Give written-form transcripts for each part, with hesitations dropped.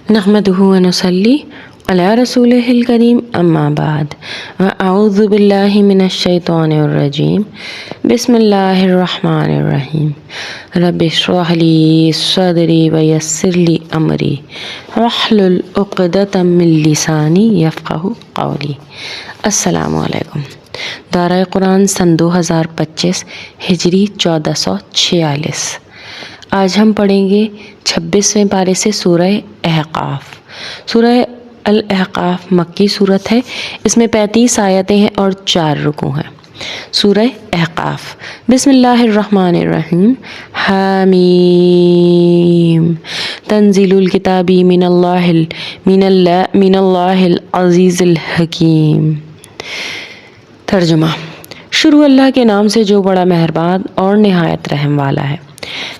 نحمدہ و نصلی علی رسولہ الکریم اما بعد اعوذ باللہ من الشیطان الرجیم بسم اللہ الرحمن الرحیم رب اشرح لی صدری ویسر لی امری واحلل عقدۃ من لسانی یفقہوا قولی۔ السلام علیکم۔ دورہ قرآن سن 2025 ہجری 1446۔ آج ہم پڑھیں گے 26ویں پارے سے سورہ احقاف۔ سورہ الاحقاف مکی صورت ہے، اس میں 35 آیتیں ہیں اور 4 رکوع ہیں۔ سورہ احقاف۔ بسم اللہ الرحمن الرحیم۔ حامیم تنزیل الکتاب من اللہ العزیز الحکیم۔ ترجمہ۔ شروع اللہ کے نام سے جو بڑا مہربان اور نہایت رحم والا ہے۔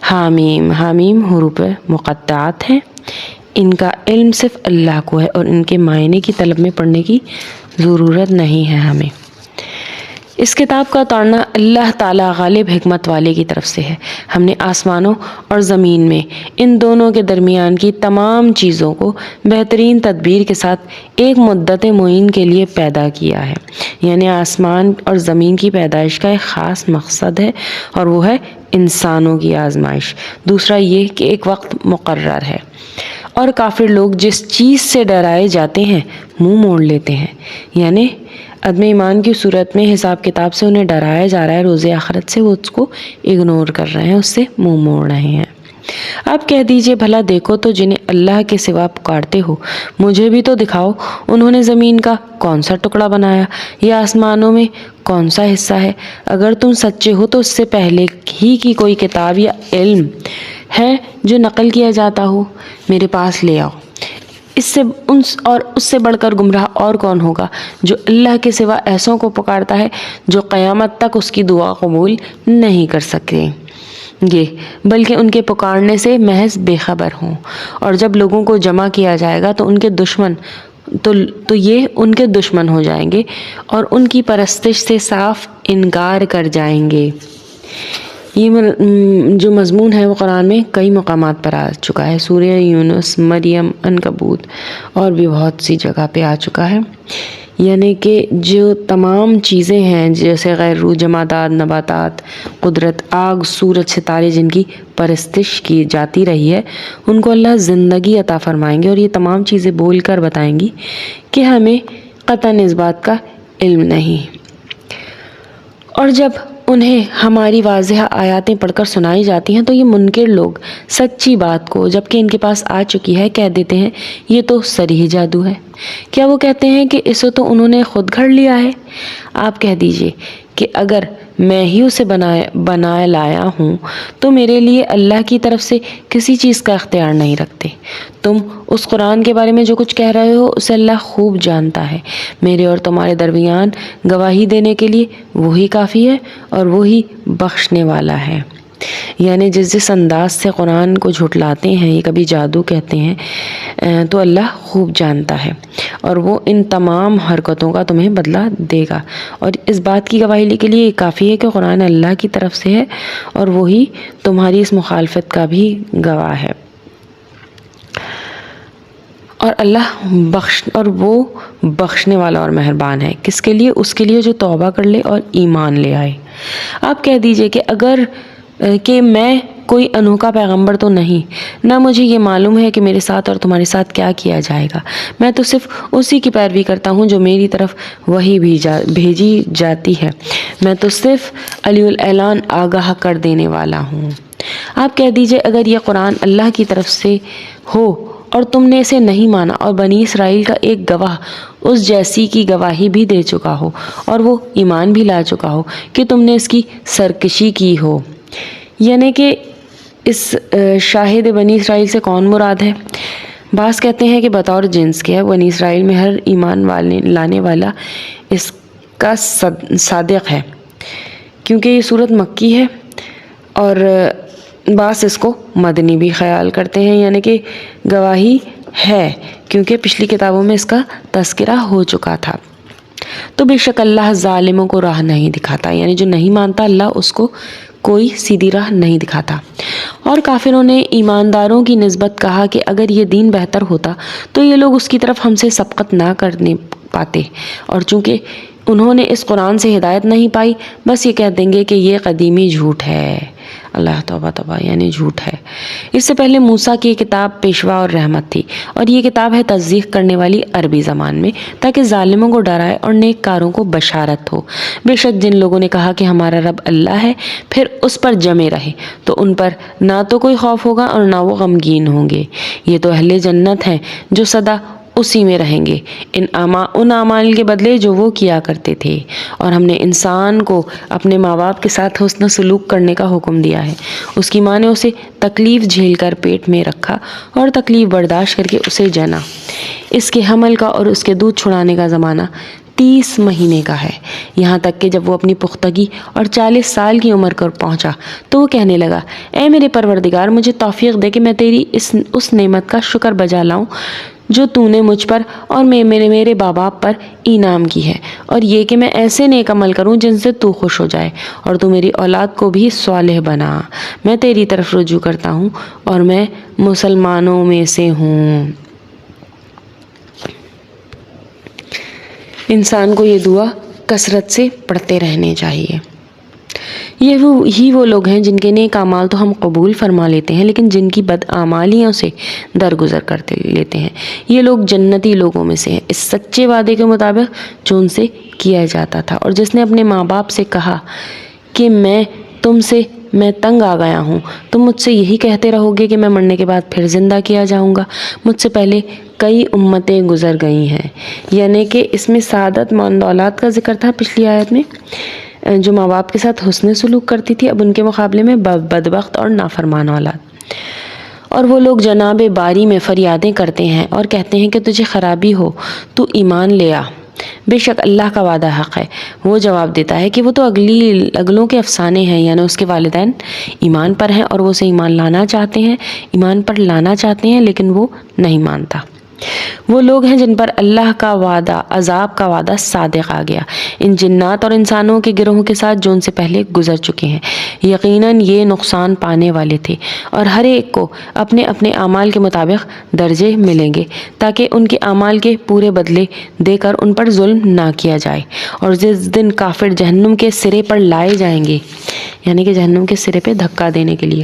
حامیم۔ حامیم حروف مقطعات ہیں، ان کا علم صرف اللہ کو ہے اور ان کے معنی کی طلب میں پڑھنے کی ضرورت نہیں ہے ہمیں۔ اس کتاب کا اتارنا اللہ تعالیٰ غالب حکمت والے کی طرف سے ہے۔ ہم نے آسمانوں اور زمین میں ان دونوں کے درمیان کی تمام چیزوں کو بہترین تدبیر کے ساتھ ایک مدت معین کے لیے پیدا کیا ہے۔ یعنی آسمان اور زمین کی پیدائش کا ایک خاص مقصد ہے اور وہ ہے انسانوں کی آزمائش۔ دوسرا یہ کہ ایک وقت مقرر ہے، اور کافر لوگ جس چیز سے ڈرائے جاتے ہیں منہ موڑ لیتے ہیں، یعنی عدم ایمان کی صورت میں حساب کتاب سے انہیں ڈرایا جا رہا ہے، روز آخرت سے وہ اس کو اگنور کر رہے ہیں، اس سے منہ موڑ رہے ہیں۔ آپ کہہ دیجئے بھلا دیکھو تو جنہیں اللہ کے سوا پکارتے ہو مجھے بھی تو دکھاؤ، انہوں نے زمین کا کون سا ٹکڑا بنایا یا آسمانوں میں کون سا حصہ ہے؟ اگر تم سچے ہو تو اس سے پہلے ہی کی کوئی کتاب یا علم ہے جو نقل کیا جاتا ہو، میرے پاس لے آؤ۔ اس سے بڑھ کر گمراہ اور کون ہوگا جو اللہ کے سوا ایسوں کو پکارتا ہے جو قیامت تک اس کی دعا قبول نہیں کر سکتے گے، بلکہ ان کے پکارنے سے محض بے خبر ہوں۔ اور جب لوگوں کو جمع کیا جائے گا تو یہ ان کے دشمن ہو جائیں گے اور ان کی پرستش سے صاف انکار کر جائیں گے۔ یہ جو مضمون ہے وہ قرآن میں کئی مقامات پر آ چکا ہے، سورہ یونس، مریم، عنکبوت اور بھی بہت سی جگہ پہ آ چکا ہے۔ یعنی کہ جو تمام چیزیں ہیں جیسے غیر روح جمادات، نباتات، قدرت، آگ، سورج، ستارے جن کی پرستش کی جاتی رہی ہے ان کو اللہ زندگی عطا فرمائیں گے، اور یہ تمام چیزیں بول کر بتائیں گی کہ ہمیں قطعاً اس بات کا علم نہیں۔ اور جب انہیں ہماری واضح آیاتیں پڑھ کر سنائی جاتی ہیں تو یہ منکر لوگ سچی بات کو جبکہ ان کے پاس آ چکی ہے کہہ دیتے ہیں یہ تو صریح جادو ہے۔ کیا وہ کہتے ہیں کہ اسے تو انہوں نے خود گھڑ لیا ہے؟ آپ کہہ دیجئے کہ اگر میں ہی اسے بنائے لایا ہوں تو میرے لیے اللہ کی طرف سے کسی چیز کا اختیار نہیں رکھتے۔ تم اس قرآن کے بارے میں جو کچھ کہہ رہے ہو اسے اللہ خوب جانتا ہے۔ میرے اور تمہارے درمیان گواہی دینے کے لیے وہی کافی ہے اور وہی بخشنے والا ہے۔ یعنی جس انداز سے قرآن کو جھٹلاتے ہیں، یہ کبھی جادو کہتے ہیں، تو اللہ خوب جانتا ہے اور وہ ان تمام حرکتوں کا تمہیں بدلہ دے گا۔ اور اس بات کی گواہی کے لیے کافی ہے کہ قرآن اللہ کی طرف سے ہے اور وہی تمہاری اس مخالفت کا بھی گواہ ہے۔ اور وہ بخشنے والا اور مہربان ہے۔ کس کے لیے؟ اس کے لیے جو توبہ کر لے اور ایمان لے آئے۔ آپ کہہ دیجئے کہ میں کوئی انوکھا پیغمبر تو نہیں، نہ مجھے یہ معلوم ہے کہ میرے ساتھ اور تمہارے ساتھ کیا کیا جائے گا۔ میں تو صرف اسی کی پیروی کرتا ہوں جو میری طرف وہی بھیجی جاتی ہے۔ میں تو صرف علی الاعلان آگاہ کر دینے والا ہوں۔ آپ کہہ دیجئے اگر یہ قرآن اللہ کی طرف سے ہو اور تم نے اسے نہیں مانا اور بنی اسرائیل کا ایک گواہ اس جیسی کی گواہی بھی دے چکا ہو اور وہ ایمان بھی لا چکا ہو کہ تم نے اس کی سرکشی کی ہو، یعنی کہ اس شاہد بنی اسرائیل سے کون مراد ہے؟ بعض کہتے ہیں کہ بطور جنس کے ہے، بنی اسرائیل میں ہر ایمان لانے والا اس کا صادق ہے، کیونکہ یہ صورت مکی ہے، اور بعض اس کو مدنی بھی خیال کرتے ہیں، یعنی کہ گواہی ہے کیونکہ پچھلی کتابوں میں اس کا تذکرہ ہو چکا تھا۔ تو بے شک اللہ ظالموں کو راہ نہیں دکھاتا، یعنی جو نہیں مانتا اللہ اس کو کوئی سیدھی راہ نہیں دکھاتا۔ اور کافروں نے ایمانداروں کی نسبت کہا کہ اگر یہ دین بہتر ہوتا تو یہ لوگ اس کی طرف ہم سے سبقت نہ کرنے پاتے، اور چونکہ انہوں نے اس قرآن سے ہدایت نہیں پائی، بس یہ کہہ دیں گے کہ یہ قدیمی جھوٹ ہے۔ اللہ توبہ توبہ، یعنی جھوٹ ہے۔ اس سے پہلے موسیٰ کی کتاب پیشوا اور رحمت تھی، اور یہ کتاب ہے تصدیق کرنے والی عربی زبان میں، تاکہ ظالموں کو ڈرائے اور نیک کاروں کو بشارت ہو۔ بے شک جن لوگوں نے کہا کہ ہمارا رب اللہ ہے، پھر اس پر جمے رہے، تو ان پر نہ تو کوئی خوف ہوگا اور نہ وہ غمگین ہوں گے۔ یہ تو اہل جنت ہیں جو سدا اسی میں رہیں گے، ان اعمال کے بدلے جو وہ کیا کرتے تھے۔ اور ہم نے انسان کو اپنے ماں باپ کے ساتھ حسن سلوک کرنے کا حکم دیا ہے۔ اس کی ماں نے اسے تکلیف جھیل کر پیٹ میں رکھا اور تکلیف برداشت کر کے اسے جنا۔ اس کے حمل کا اور اس کے دودھ چھڑانے کا زمانہ 30 مہینے کا ہے، یہاں تک کہ جب وہ اپنی پختگی اور 40 سال کی عمر پر پہنچا تو وہ کہنے لگا، اے میرے پروردگار، مجھے توفیق دے کہ میں تیری اس نعمت کا شکر بجا لاؤں جو تو نے مجھ پر اور میرے باپ باپ پر انعام کی ہے، اور یہ کہ میں ایسے نیک عمل کروں جن سے تو خوش ہو جائے، اور تو میری اولاد کو بھی صالح بنا۔ میں تیری طرف رجوع کرتا ہوں اور میں مسلمانوں میں سے ہوں۔ انسان کو یہ دعا کثرت سے پڑھتے رہنے چاہیے۔ یہ وہ لوگ ہیں جن کے نیک اعمال تو ہم قبول فرما لیتے ہیں، لیکن جن کی بدعمالیوں سے درگزر کرتے لیتے ہیں۔ یہ لوگ جنتی لوگوں میں سے ہیں، اس سچے وعدے کے مطابق جو ان سے کیا جاتا تھا۔ اور جس نے اپنے ماں باپ سے کہا کہ میں تنگ آ گیا ہوں، تم مجھ سے یہی کہتے رہو گے کہ میں مرنے کے بعد پھر زندہ کیا جاؤں گا؟ مجھ سے پہلے کئی امتیں گزر گئی ہیں، یعنی کہ اس میں سعادت مند اولاد کا ذکر تھا پچھلی آیت میں، جو ماں باپ کے ساتھ حسن سلوک کرتی تھی، اب ان کے مقابلے میں بدبخت اور نافرمان اولاد۔ اور وہ لوگ جناب باری میں فریادیں کرتے ہیں اور کہتے ہیں کہ تجھے خرابی ہو تو ایمان لے آ، بے شک اللہ کا وعدہ حق ہے۔ وہ جواب دیتا ہے کہ وہ تو اگلوں کے افسانے ہیں، یعنی اس کے والدین ایمان پر ہیں اور وہ اسے ایمان پر لانا چاہتے ہیں، لیکن وہ نہیں مانتا۔ وہ لوگ ہیں جن پر اللہ کا وعدہ، عذاب کا وعدہ صادق آ گیا، ان جنات اور انسانوں کے گروہوں کے ساتھ جو ان سے پہلے گزر چکے ہیں۔ یقیناً یہ نقصان پانے والے تھے، اور ہر ایک کو اپنے اپنے اعمال کے مطابق درجے ملیں گے، تاکہ ان کے اعمال کے پورے بدلے دے کر ان پر ظلم نہ کیا جائے۔ اور جس دن کافر جہنم کے سرے پر لائے جائیں گے، یعنی کہ جہنم کے سرے پہ دھکا دینے کے لیے،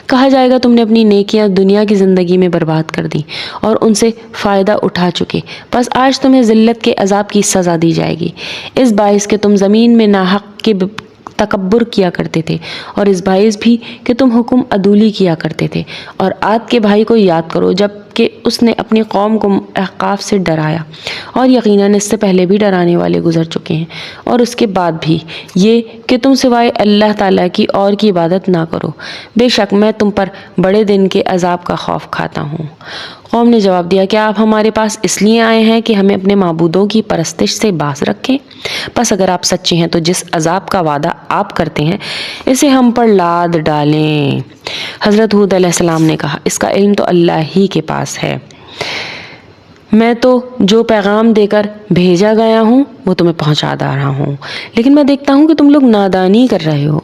کہا جائے گا تم نے اپنی نیکیاں دنیا کی زندگی میں برباد کر دی اور ان سے فائدہ اٹھا چکے، بس آج تمہیں ذلت کے عذاب کی سزا دی جائے گی، اس باعث کہ تم زمین میں ناحق کے تکبر کیا کرتے تھے، اور اس باعث بھی کہ تم حکم عدولی کیا کرتے تھے۔ اور عاد کے بھائی کو یاد کرو جب کہ اس نے اپنی قوم کو احقاف سے ڈرایا، اور یقیناً اس سے پہلے بھی ڈرانے والے گزر چکے ہیں، اور اس کے بعد بھی یہ کہ تم سوائے اللہ تعالیٰ کی اور کی عبادت نہ کرو، بے شک میں تم پر بڑے دن کے عذاب کا خوف کھاتا ہوں۔ قوم نے جواب دیا، کیا آپ ہمارے پاس اس لیے آئے ہیں کہ ہمیں اپنے معبودوں کی پرستش سے باز رکھیں؟ پس اگر آپ سچے ہیں تو جس عذاب کا وعدہ آپ کرتے ہیں اسے ہم پر لاد ڈالیں۔ حضرت ہود علیہ السلام نے کہا، اس کا علم تو اللہ ہی کے پاس ہے، میں تو جو پیغام دے کر بھیجا گیا ہوں وہ تمہیں پہنچا رہا ہوں، لیکن میں دیکھتا ہوں کہ تم لوگ نادانی کر رہے ہو۔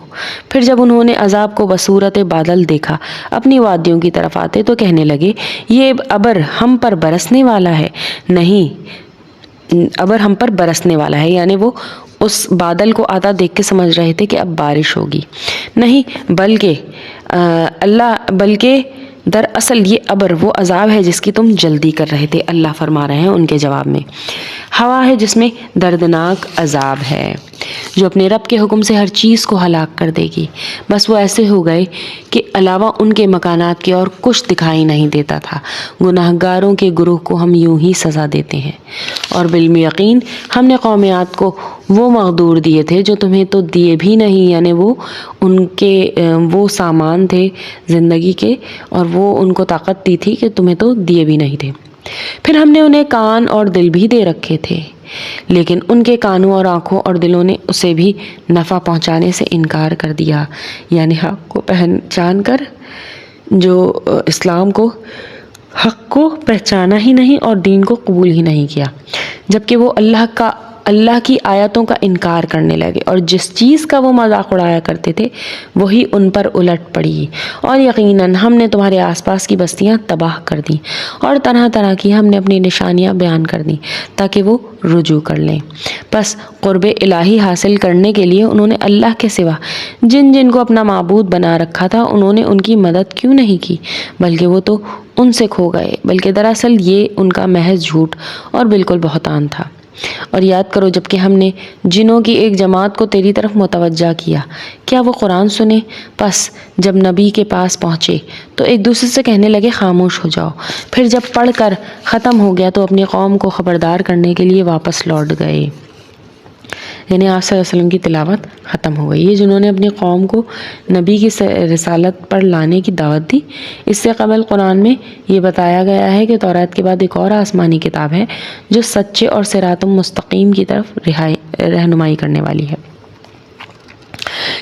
پھر جب انہوں نے عذاب کو بصورت بادل دیکھا اپنی وادیوں کی طرف آتے تو کہنے لگے، یہ ابر ہم پر برسنے والا ہے۔ نہیں، ابر ہم پر برسنے والا ہے، یعنی وہ اس بادل کو آتا دیکھ کے سمجھ رہے تھے کہ اب بارش ہوگی۔ نہیں، بلکہ دراصل یہ ابر وہ عذاب ہے جس کی تم جلدی کر رہے تھے۔ اللہ فرما رہے ہیں ان کے جواب میں، ہوا ہے جس میں دردناک عذاب ہے، جو اپنے رب کے حکم سے ہر چیز کو ہلاک کر دے گی۔ بس وہ ایسے ہو گئے کہ علاوہ ان کے مکانات کے اور کچھ دکھائی نہیں دیتا تھا۔ گناہگاروں کے گروہ کو ہم یوں ہی سزا دیتے ہیں، اور بالعلم یقین ہم نے قوم عاد کو وہ مقدور دیے تھے جو تمہیں تو دیے بھی نہیں، یعنی وہ ان کے وہ سامان تھے زندگی کے، اور وہ ان کو طاقت دی تھی کہ تمہیں تو دیے بھی نہیں تھے۔ پھر ہم نے انہیں کان اور دل بھی دے رکھے تھے، لیکن ان کے کانوں اور آنکھوں اور دلوں نے اسے بھی نفع پہنچانے سے انکار کر دیا، یعنی حق کو پہچان کر جو اسلام کو حق کو پہچانا ہی نہیں اور دین کو قبول ہی نہیں کیا، جبکہ وہ اللہ کا اللہ کی آیتوں کا انکار کرنے لگے اور جس چیز کا وہ مذاق اڑایا کرتے تھے وہی ان پر الٹ پڑی، اور یقیناً ہم نے تمہارے آس پاس کی بستیاں تباہ کر دیں اور طرح طرح کی ہم نے اپنی نشانیاں بیان کر دیں تاکہ وہ رجوع کر لیں۔ پس قرب الہی حاصل کرنے کے لیے انہوں نے اللہ کے سوا جن جن کو اپنا معبود بنا رکھا تھا انہوں نے ان کی مدد کیوں نہیں کی، بلکہ وہ تو ان سے کھو گئے، بلکہ دراصل یہ ان کا محض جھوٹ اور بالکل بہتان تھا۔ اور یاد کرو جب کہ ہم نے جنوں کی ایک جماعت کو تیری طرف متوجہ کیا، کیا وہ قرآن سنے؟ پس جب نبی کے پاس پہنچے تو ایک دوسرے سے کہنے لگے خاموش ہو جاؤ، پھر جب پڑھ کر ختم ہو گیا تو اپنی قوم کو خبردار کرنے کے لیے واپس لوٹ گئے۔ یعنی آپ صلی اللہ علیہ وسلم کی تلاوت ختم ہو گئی۔ یہ جنہوں نے اپنی قوم کو نبی کی رسالت پر لانے کی دعوت دی، اس سے قبل قرآن میں یہ بتایا گیا ہے کہ تورات کے بعد ایک اور آسمانی کتاب ہے جو سچے اور صراط مستقیم کی طرف رہنمائی کرنے والی ہے۔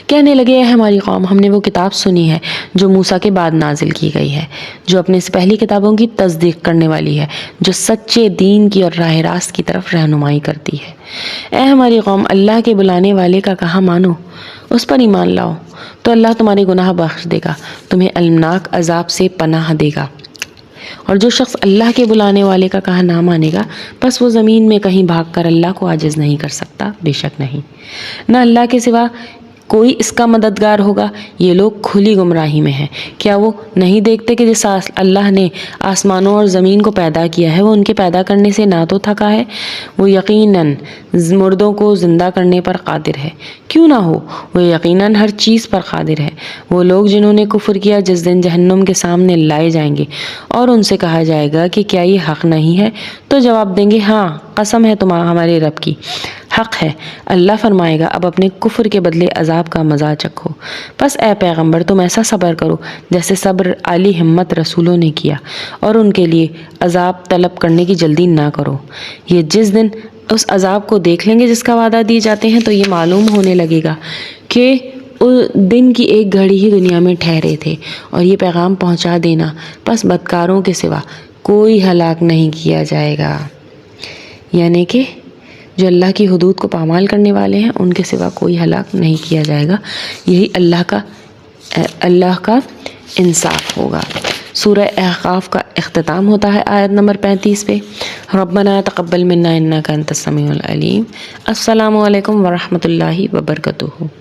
کہنے لگے اے ہماری قوم، ہم نے وہ کتاب سنی ہے جو موسیٰ کے بعد نازل کی گئی ہے، جو اپنے سے پہلی کتابوں کی تصدیق کرنے والی ہے، جو سچے دین کی اور راہ راست کی طرف رہنمائی کرتی ہے۔ اے ہماری قوم، اللہ کے بلانے والے کا کہا مانو، اس پر ایمان لاؤ، تو اللہ تمہارے گناہ بخش دے گا، تمہیں المناک عذاب سے پناہ دے گا۔ اور جو شخص اللہ کے بلانے والے کا کہا نہ مانے گا، بس وہ زمین میں کہیں بھاگ کر اللہ کو عاجز نہیں کر سکتا، بے شک نہیں، نہ اللہ کے سوا کوئی اس کا مددگار ہوگا۔ یہ لوگ کھلی گمراہی میں ہیں۔ کیا وہ نہیں دیکھتے کہ جس اللہ نے آسمانوں اور زمین کو پیدا کیا ہے وہ ان کے پیدا کرنے سے نہ تو تھکا ہے، وہ یقیناً مردوں کو زندہ کرنے پر قادر ہے، کیوں نہ ہو، وہ یقیناً ہر چیز پر قادر ہے۔ وہ لوگ جنہوں نے کفر کیا جس دن جہنم کے سامنے لائے جائیں گے اور ان سے کہا جائے گا کہ کیا یہ حق نہیں ہے، تو جواب دیں گے ہاں، قسم ہے ہمارے رب کی، حق ہے۔ اللہ فرمائے گا اب اپنے کفر کے بدلے عذاب کا مزہ چکھو۔ پس اے پیغمبر تم ایسا صبر کرو جیسے صبر عالی ہمت رسولوں نے کیا، اور ان کے لیے عذاب طلب کرنے کی جلدی نہ کرو۔ یہ جس دن اس عذاب کو دیکھ لیں گے جس کا وعدہ دیے جاتے ہیں تو یہ معلوم ہونے لگے گا کہ دن کی ایک گھڑی ہی دنیا میں ٹھہرے تھے، اور یہ پیغام پہنچا دینا، پس بدکاروں کے سوا کوئی ہلاک نہیں کیا جائے گا۔ یعنی کہ جو اللہ کی حدود کو پامال کرنے والے ہیں ان کے سوا کوئی ہلاک نہیں کیا جائے گا۔ یہی اللہ کا انصاف ہوگا۔ سورہ احقاف کا اختتام ہوتا ہے آیت نمبر 35 پہ۔ ربنا تقبل منا انک انت السمیع العلیم۔ السلام علیکم ورحمۃ اللہ وبرکاتہ۔